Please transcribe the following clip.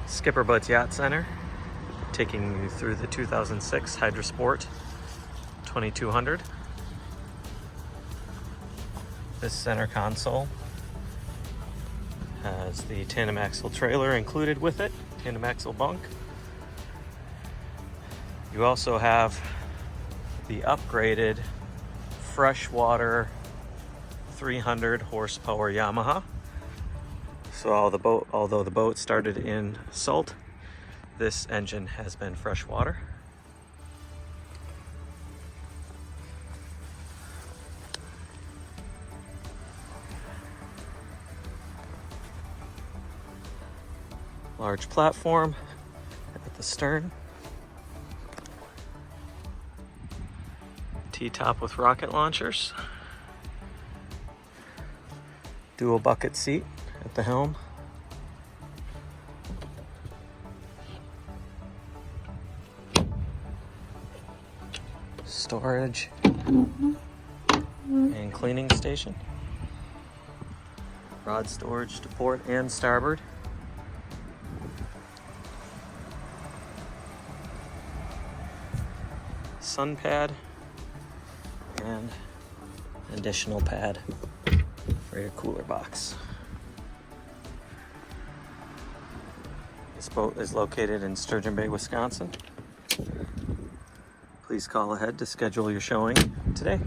SkipperBud's Yacht Center, taking you through the 2006 Hydra Sport 2200. This center console has the tandem axle trailer included with it, tandem axle bunk. You also have the upgraded freshwater 300 horsepower Yamaha. So although the boat started in salt, this engine has been freshwater. Large platform at the stern. T-top with rocket launchers. Dual bucket seat at the helm. Storage and cleaning station. Rod storage to port and starboard. Sunpad and additional pad for your cooler box. This boat is located in Sturgeon Bay, Wisconsin. Please call ahead to schedule your showing today.